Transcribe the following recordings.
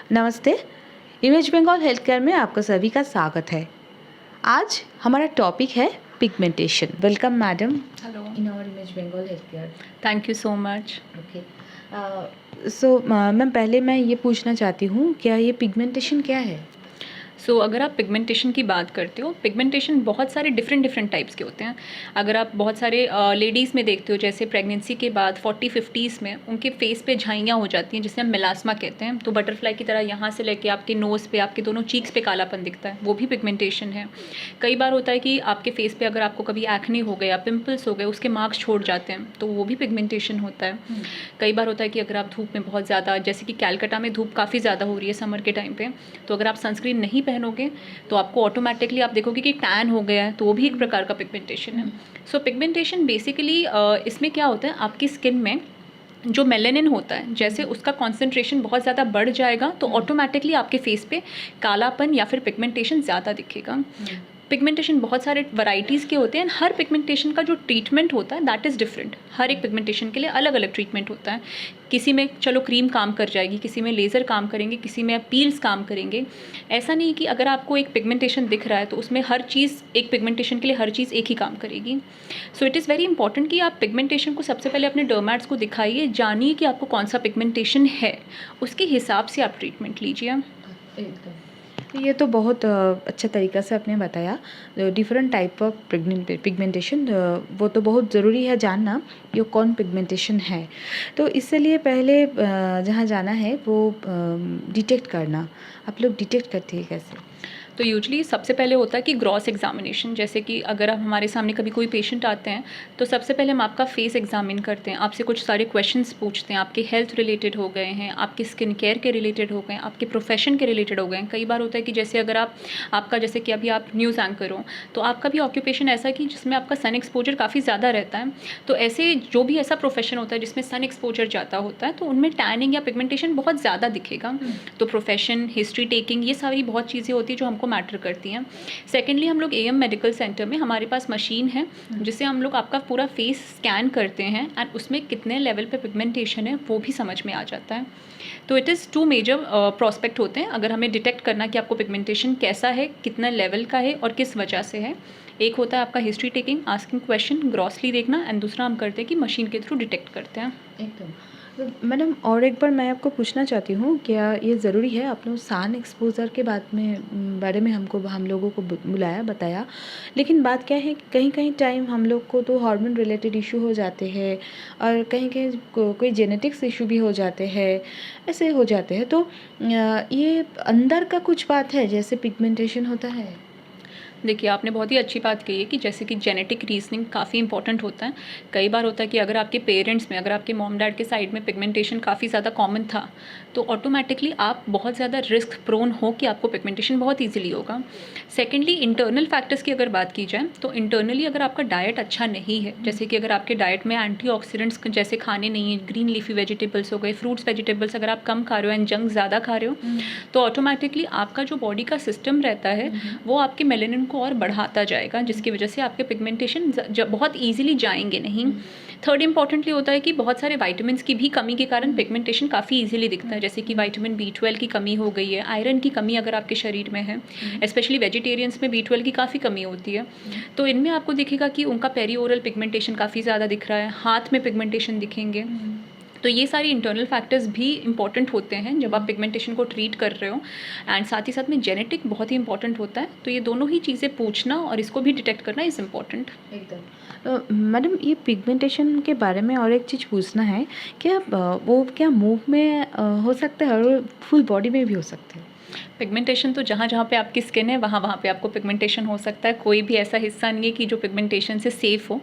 नमस्ते। Image Bengal health care में आपका सभी का स्वागत है। आज हमारा टॉपिक है pigmentation. Welcome madam Hello. In our image Bengal health care. Thank you so much. Okay. So ma'am, पहले मैं ये पूछना चाहती हूँ, क्या ये पिगमेंटेशन क्या है? अगर आप पिगमेंटेशन की बात करते हो, पिगमेंटेशन बहुत सारे डिफरेंट टाइप्स के होते हैं। अगर आप बहुत सारे लेडीज़ में देखते हो, जैसे प्रेगनेंसी के बाद 40-50s में उनके फेस पे झाइयाँ हो जाती हैं, जिसे हम मेलास्मा कहते हैं। तो बटरफ्लाई की तरह यहाँ से लेके आपके नोज़ पे, आपके दोनों चीक्स पे कालापन दिखता है, वो भी पिगमेंटेशन है। कई बार होता है कि आपके फेस पे अगर आपको कभी एक्ने हो गया, पिंपल्स हो गए, उसके मार्क्स छोड़ जाते हैं, तो वो भी पिगमेंटेशन होता है। कई बार होता है कि अगर आप धूप में बहुत ज़्यादा, जैसे कि कैलकाटा में धूप काफ़ी ज़्यादा हो रही है समर के टाइम पे, तो अगर आप सनस्क्रीन नहीं पहनोगे तो आपको ऑटोमेटिकली आप देखोगे कि टैन हो गया है, तो वो भी एक प्रकार का पिगमेंटेशन है। सो पिगमेंटेशन बेसिकली इसमें क्या होता है, आपकी स्किन में जो मेलेनिन होता है, जैसे उसका कॉन्सेंट्रेशन बहुत ज़्यादा बढ़ जाएगा तो ऑटोमेटिकली आपके फेस पे कालापन या फिर पिगमेंटेशन ज़्यादा दिखेगा। पिगमेंटेशन बहुत सारे वैराइटीज़ के होते हैं। हर पिगमेंटेशन का जो ट्रीटमेंट होता है दैट इज़ डिफरेंट। हर एक पिगमेंटेशन के लिए अलग अलग ट्रीटमेंट होता है। किसी में चलो क्रीम काम कर जाएगी, किसी में लेज़र काम करेंगे, किसी में पील्स काम करेंगे। ऐसा नहीं कि अगर आपको एक पिगमेंटेशन दिख रहा है तो उसमें हर चीज़, एक पिगमेंटेशन के लिए हर चीज़ एक ही काम करेगी। So it is very important कि आप पिगमेंटेशन को सबसे पहले अपने डर्मैट्स को दिखाइए, जानिए कि आपको कौन सा पिगमेंटेशन है, उसके हिसाब से आप ट्रीटमेंट लीजिए। ये तो बहुत अच्छा तरीक़ा से आपने बताया। डिफरेंट टाइप ऑफ पिगमेंटेशन, वो तो बहुत ज़रूरी है जानना ये कौन पिगमेंटेशन है। तो इससे लिए पहले जहाँ जाना है वो डिटेक्ट करना, आप लोग डिटेक्ट करते हैं कैसे? तो यूजली सबसे पहले होता है कि ग्रॉस एग्जामिनेशन, जैसे कि अगर आप हमारे सामने कभी कोई पेशेंट आते हैं तो सबसे पहले हम आपका फेस एग्जामिन करते हैं, आपसे कुछ सारे क्वेश्चंस पूछते हैं, आपके हेल्थ रिलेटेड हो गए हैं, आपके स्किन केयर के रिलेटेड हो गए, आपके प्रोफेशन के रिलेटेड हो गए। कई बार होता है कि जैसे अगर आपका जैसे कि अभी आप न्यूज़ एंकर हो, तो आपका भी ऑक्यूपेशन ऐसा है कि जिसमें आपका सन एक्सपोजर काफ़ी ज़्यादा रहता है। तो ऐसे जो भी ऐसा प्रोफेशन होता है जिसमें सन एक्सपोजर ज़्यादा होता है, तो उनमें टैनिंग या पिगमेंटेशन बहुत ज़्यादा दिखेगा। तो प्रोफेशन, हिस्ट्री टेकिंग, ये सारी बहुत चीज़ें होती हैं जो हमको मैटर करती हैं। सेकेंडली, हम लोग एएम मेडिकल सेंटर में हमारे पास मशीन है जिससे हम लोग आपका पूरा फेस स्कैन करते हैं एंड उसमें कितने लेवल पे पिगमेंटेशन है वो भी समझ में आ जाता है। तो it is two major prospect होते हैं अगर हमें डिटेक्ट करना कि आपको पिगमेंटेशन कैसा है, कितना लेवल का है और किस वजह से है। एक होता है आपका history taking, asking question, grossly देखना, एंड दूसरा हम करते हैं कि मशीन के थ्रू डिटेक्ट करते हैं। एकदम। तो मैडम, और एक बार मैं आपको पूछना चाहती हूँ, क्या ये ज़रूरी है, आप लोग सन एक्सपोज़र के बारे में हम लोगों को बुलाया, बताया, लेकिन बात क्या है कि कहीं-कहीं टाइम हम लोग को तो हार्मोन रिलेटेड इश्यू हो जाते हैं और कहीं-कहीं कोई जेनेटिक्स इश्यू भी हो जाते हैं, ऐसे हो जाते हैं। तो ये अंदर का कुछ बात है जैसे पिगमेंटेशन होता है? देखिए, आपने बहुत ही अच्छी बात कही है कि जैसे कि जेनेटिक रीजनिंग काफ़ी इंपॉर्टेंट होता है। कई बार होता है कि अगर आपके पेरेंट्स में, अगर आपके मॉम डैड के साइड में पिगमेंटेशन काफ़ी ज़्यादा कॉमन था, तो ऑटोमेटिकली आप बहुत ज़्यादा रिस्क प्रोन हो कि आपको पिगमेंटेशन बहुत ईजिली होगा। सेकेंडली, इंटरनल फैक्टर्स की अगर बात की जाए तो इंटरनली अगर आपका डाइट अच्छा नहीं है, जैसे कि अगर आपके डाइट में एंटीऑक्सीडेंट्स जैसे खाने नहीं है, ग्रीन लीफी वेजिटेबल्स हो गए, फ्रूट्स वेजिटेबल्स अगर आप कम खा रहे हो एंड जंक ज़्यादा खा रहे हो, तो ऑटोमेटिकली आपका जो बॉडी का सिस्टम रहता है वो आपके मेलेनिन को और बढ़ाता जाएगा, जिसकी वजह से आपके पिगमेंटेशन बहुत ईजिली जाएंगे नहीं। थर्ड इंपॉर्टेंटली होता है कि बहुत सारे वाइटामिन्स की भी कमी के कारण पिगमेंटेशन काफ़ी ईजिली दिखता है, जैसे कि विटामिन B12 की कमी हो गई है, आयरन की कमी अगर आपके शरीर में है, स्पेशली वेजिटेरियंस में B12 की काफ़ी कमी होती है, तो इनमें आपको दिखेगा कि उनका पेरीओरल पिगमेंटेशन काफ़ी ज़्यादा दिख रहा है, हाथ में पिगमेंटेशन दिखेंगे। तो ये सारी इंटरनल फैक्टर्स भी इंपॉर्टेंट होते हैं जब आप पिगमेंटेशन को ट्रीट कर रहे हो, एंड साथ ही साथ में जेनेटिक बहुत ही इंपॉर्टेंट होता है। तो ये दोनों ही चीज़ें पूछना और इसको भी डिटेक्ट करना इज़ इम्पॉर्टेंट। एकदम। मैडम, ये पिगमेंटेशन के बारे में और एक चीज़ पूछना है, क्या वो क्या मुँह में हो सकता है और फुल बॉडी में भी हो सकता है? पिगमेंटेशन तो जहाँ जहाँ पे आपकी स्किन है वहाँ पे आपको पिगमेंटेशन हो सकता है। कोई भी ऐसा हिस्सा नहीं है कि जो पिगमेंटेशन से सेफ़ हो।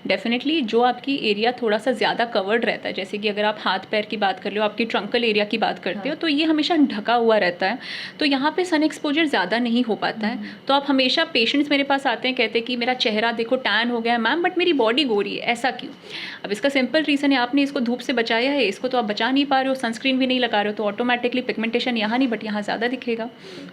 डेफिनेटली जो आपकी एरिया थोड़ा सा ज़्यादा कवर्ड रहता है, जैसे कि अगर आप हाथ पैर की बात कर लो, आपकी ट्रंकल एरिया की बात करते हो, तो ये हमेशा ढका हुआ रहता है, तो यहाँ पे सन एक्सपोजर ज़्यादा नहीं हो पाता है। तो आप हमेशा, पेशेंट्स मेरे पास आते हैं, कहते हैं कि मेरा चेहरा देखो टैन हो गया है मैम, बट मेरी बॉडी गोरी है, ऐसा क्यों? अब इसका सिंपल रीज़न है, आपने इसको धूप से बचाया है, इसको तो आप बचा नहीं पा रहे हो, सनस्क्रीन भी नहीं लगा रहे हो, तो ऑटोमेटिकली पिगमेंटेशन यहाँ नहीं बट यहाँ ज़्यादा दिखेगा।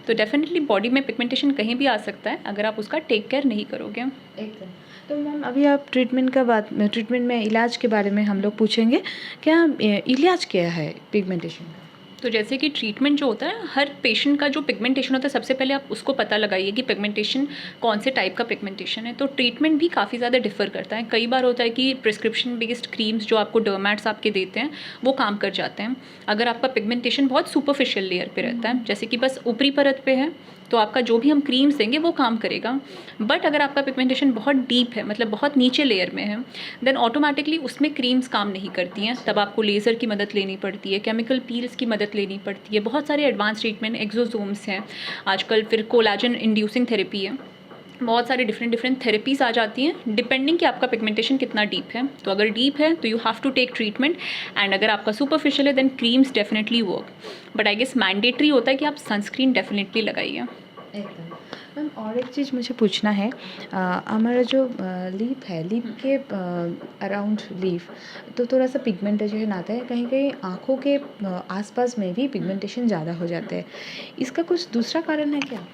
तो डेफिनेटली बॉडी में पिगमेंटेशन कहीं भी आ सकता है अगर आप उसका टेक केयर नहीं करोगे। एकदम। तो मैम, अभी आप ट्रीटमेंट में इलाज के बारे में हम लोग पूछेंगे, क्या इलाज क्या है पिगमेंटेशन का? तो जैसे कि ट्रीटमेंट जो होता है, हर पेशेंट का जो पिगमेंटेशन होता है, सबसे पहले आप उसको पता लगाइए कि पिगमेंटेशन कौन से टाइप का पिगमेंटेशन है। तो ट्रीटमेंट भी काफ़ी ज़्यादा डिफर करता है। कई बार होता है कि प्रिस्क्रिप्शन बेस्ड क्रीम्स जो आपको डर्मैट्स आपके देते हैं वो काम कर जाते हैं। अगर आपका पिगमेंटेशन बहुत सुपरफिशियल लेयर पे रहता है, जैसे कि बस ऊपरी परत पे है, तो आपका जो भी हम क्रीम्स देंगे वो काम करेगा। बट अगर आपका पिगमेंटेशन बहुत डीप है, मतलब बहुत नीचे लेयर में है, देन ऑटोमेटिकली उसमें क्रीम्स काम नहीं करती हैं। तब आपको लेज़र की मदद लेनी पड़ती है, केमिकल पील्स की मदद लेनी पड़ती है। बहुत सारे एडवांस ट्रीटमेंट, एक्सोसोम्स हैं आजकल, फिर कोलाजन इंड्यूसिंग थेरेपी है, बहुत सारे डिफरेंट थेरेपीज़ आ जाती हैं डिपेंडिंग कि आपका पिगमेंटेशन कितना डीप है। तो अगर डीप है तो you have to take treatment, and अगर आपका सुपरफिशियल है then creams definitely work. But I guess mandatory होता है कि आप सनस्क्रीन डेफिनेटली लगाइए। एकदम। मैम और एक चीज़ मुझे पूछना है, हमारा जो लीफ है, लीफ के अराउंड लीफ तो थोड़ा सा पिगमेंटेशन आता है, कहीं कहीं आँखों के आसपास में भी पिगमेंटेशन ज़्यादा हो जाता है। इसका कुछ दूसरा कारण है क्या?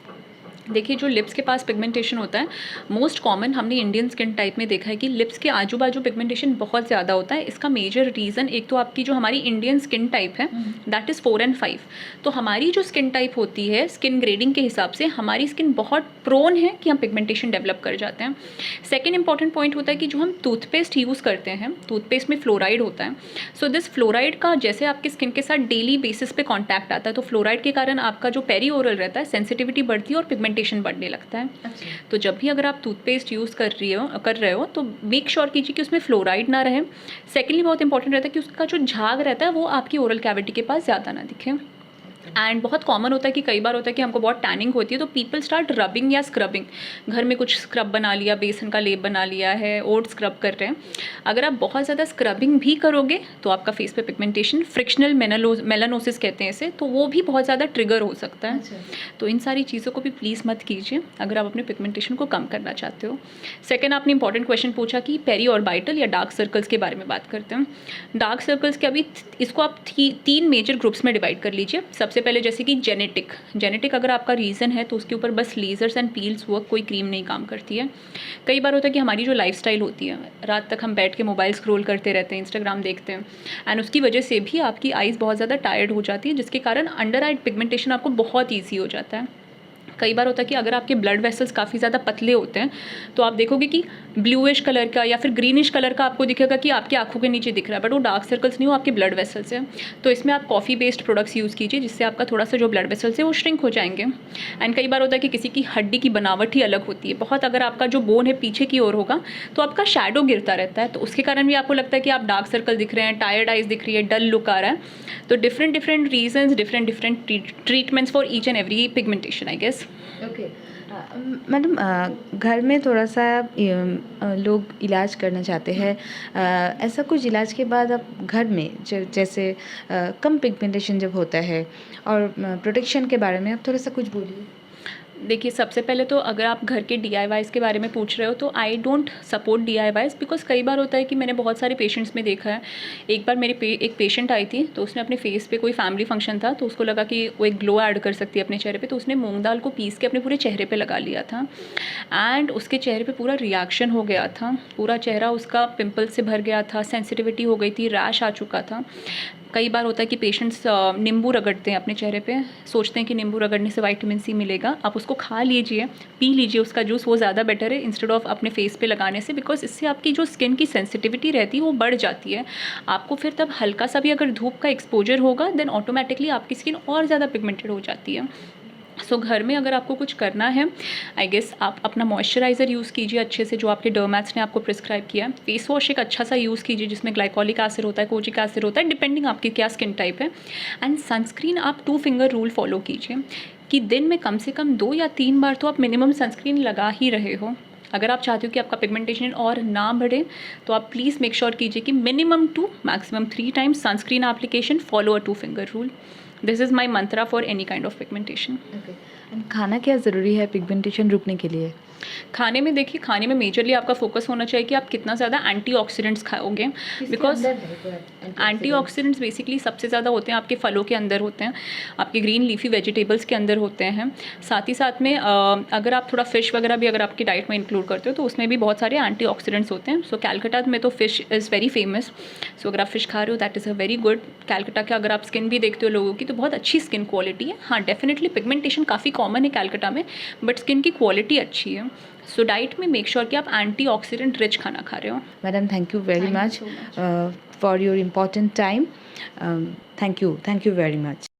देखिए, जो लिप्स के पास पिगमेंटेशन होता है, मोस्ट कॉमन हमने इंडियन स्किन टाइप में देखा है कि लिप्स के आजू बाजू पिगमेंटेशन बहुत ज़्यादा होता है। इसका मेजर रीज़न एक तो आपकी जो हमारी इंडियन स्किन टाइप है, दैट इज़ 4 and 5। तो हमारी जो स्किन टाइप होती है, स्किन ग्रेडिंग के हिसाब से हमारी स्किन बहुत प्रोन है कि हम पिगमेंटेशन डेवलप कर जाते हैं। सेकेंड इंपॉर्टेंट पॉइंट होता है कि जो हम टूथपेस्ट यूज़ करते हैं, टूथपेस्ट में फ्लोराइड होता है। सो दिस फ्लोराइड का जैसे आपकी स्किन के साथ डेली बेसिस पे कॉन्टैक्ट आता है, तो फ्लोराइड के कारण आपका जो पेरी ओरल रहता है, सेंसिटिविटी बढ़ती है और पिगमेंटेशन बढ़ने लगता है। अच्छा। तो जब भी अगर आप टूथपेस्ट यूज़ कर रहे हो तो मेक श्योर कीजिए कि उसमें फ्लोराइड ना रहे। सेकेंडली बहुत इंपॉर्टेंट रहता है कि उसका जो झाग रहता है वो आपकी ओरल कैविटी के पास ज़्यादा ना दिखे। एंड बहुत कॉमन होता है कि कई बार होता है कि हमको बहुत टैनिंग होती है, तो पीपल स्टार्ट रबिंग या स्क्रबिंग। घर में कुछ स्क्रब बना लिया, बेसन का लेप बना लिया है, ओट स्क्रब कर रहे हैं। अगर आप बहुत ज़्यादा स्क्रबिंग भी करोगे तो आपका फेस पे पिगमेंटेशन, फ्रिक्शनल मेलानोसिस कहते हैं इसे, तो वो भी बहुत ज़्यादा ट्रिगर हो सकता है। अच्छा। तो इन सारी चीज़ों को भी प्लीज़ मत कीजिए अगर आप अपने पिगमेंटेशन को कम करना चाहते हो। सेकेंड, आपने इंपॉर्टेंट क्वेश्चन पूछा कि पेरी ऑर्बिटल या डार्क सर्कल्स के बारे में बात करते हैं। डार्क सर्कल्स के अभी इसको आप 3 मेजर ग्रुप्स में डिवाइड कर लीजिए। सबसे पहले जैसे कि जेनेटिक अगर आपका रीज़न है तो उसके ऊपर बस लेज़र्स एंड पील्स वर्क, कोई क्रीम नहीं काम करती है। कई बार होता है कि हमारी जो लाइफस्टाइल होती है, रात तक हम बैठ के मोबाइल स्क्रॉल करते रहते हैं, इंस्टाग्राम देखते हैं, एंड उसकी वजह से भी आपकी आइज़ बहुत ज़्यादा टायर्ड हो जाती है, जिसके कारण अंडर आई पिगमेंटेशन आपको बहुत ईजी हो जाता है। कई बार होता है कि अगर आपके ब्लड वेसल्स काफ़ी ज़्यादा पतले होते हैं तो आप देखोगे कि ब्लूइश कलर का या फिर ग्रीनिश कलर का आपको दिखेगा कि आपकी आंखों के नीचे दिख रहा है, बट वो डार्क सर्कल्स नहीं, वो आपके ब्लड वेसल्स हैं। तो इसमें आप कॉफ़ी बेस्ड प्रोडक्ट्स यूज़ कीजिए, जिससे आपका थोड़ा सा जो ब्लड वेसल्स है वो श्रिंक हो जाएंगे। एंड कई बार होता है कि किसी की हड्डी की बनावट ही अलग होती है बहुत, अगर आपका जो बोन है पीछे की ओर होगा तो आपका शैडो गिरता रहता है, तो उसके कारण भी आपको लगता है कि आप डार्क सर्कल दिख रहे हैं, टायर्ड आइज दिख रही है, डल लुक आ रहा है। तो different reasons, different treatments for each and every pigmentation, I guess. Okay. Madam, घर में थोड़ा सा लोग इलाज करना चाहते हैं, ऐसा कुछ इलाज के बाद आप घर में जैसे कम पिगमेंटेशन जब होता है और प्रोटेक्शन के बारे में आप थोड़ा सा कुछ बोलिए। देखिए, सबसे पहले तो अगर आप घर के DIYs के बारे में पूछ रहे हो तो I don't support DIYs, because कई बार होता है कि मैंने बहुत सारे पेशेंट्स में देखा है। एक बार एक पेशेंट आई थी, तो उसने अपने फेस पे, कोई फैमिली फंक्शन था तो उसको लगा कि वो एक ग्लो ऐड कर सकती है अपने चेहरे पे, तो उसने मूंग दाल को पीस के अपने पूरे चेहरे पे लगा लिया था, एंड उसके चेहरे पे पूरा रिएक्शन हो गया था, पूरा चेहरा उसका पिंपल से भर गया था, सेंसिटिविटी हो गई थी, रैश आ चुका था। कई बार होता है कि पेशेंट्स नींबू रगड़ते हैं अपने चेहरे पे, सोचते हैं कि नींबू रगड़ने से विटामिन C मिलेगा। आप उसको खा लीजिए, पी लीजिए उसका जूस, वो ज़्यादा बेटर है इंस्टेड ऑफ अपने फेस पे लगाने से, बिकॉज इससे आपकी जो स्किन की सेंसिटिविटी रहती है वो बढ़ जाती है। आपको फिर तब हल्का सा भी अगर धूप का एक्सपोजर होगा देन ऑटोमेटिकली आपकी स्किन और ज़्यादा पिगमेंटेड हो जाती है। सो घर में अगर आपको कुछ करना है, आई गेस आप अपना मॉइस्चराइज़र यूज़ कीजिए अच्छे से, जो आपके डर्मैट्स ने आपको प्रिस्क्राइब किया है। फेस वॉश एक अच्छा सा यूज़ कीजिए जिसमें ग्लाइकोलिक एसिड होता है, कोजिक एसिड होता है, डिपेंडिंग आपकी क्या स्किन टाइप है। एंड सनस्क्रीन आप 2 फिंगर रूल फॉलो कीजिए कि दिन में कम से कम 2 या 3 बार तो आप मिनिमम सनस्क्रीन लगा ही रहे हो। अगर आप चाहते हो कि आपका पिगमेंटेशन और ना बढ़े तो आप प्लीज़ मेक श्योर कीजिए कि minimum 2 maximum 3 times sunscreen application, follow a 2 finger rule. This is my Mantra for any kind of pigmentation. Okay. And खाना क्या ज़रूरी है पिगमेंटेशन रुकने के लिए? खाने में देखिए, खाने में मेजरली आपका फोकस होना चाहिए कि आप कितना ज़्यादा एंटीऑक्सीडेंट्स खाओगे, बिकॉज एंटीऑक्सीडेंट्स बेसिकली सबसे ज़्यादा होते हैं आपके फलों के अंदर होते हैं, आपके ग्रीन लीफी वेजिटेबल्स के अंदर होते हैं। साथ ही साथ में अगर आप थोड़ा फ़िश वगैरह भी अगर आपकी डाइट में इंक्लूड करते हो तो उसमें भी बहुत सारे एंटीऑक्सीडेंट्स होते हैं। सो कैलकाटा में तो फ़िश इज़ वेरी फेमस। सो अगर आप फ़िश खा रहे हो that is a very good. Calcutta के अगर आप स्किन भी देखते हो लोगों की तो बहुत अच्छी स्किन क्वालिटी है। हाँ, डेफिनेटली पिगमेंटेशन काफ़ी कॉमन है कैलकाटा में, बट स्किन की क्वालिटी अच्छी है। सो डाइट में मेक श्योर कि आप एंटीऑक्सीडेंट रिच खाना खा रहे हो। Madam, thank you very Thank you much so much. For your important time. Thank you very much.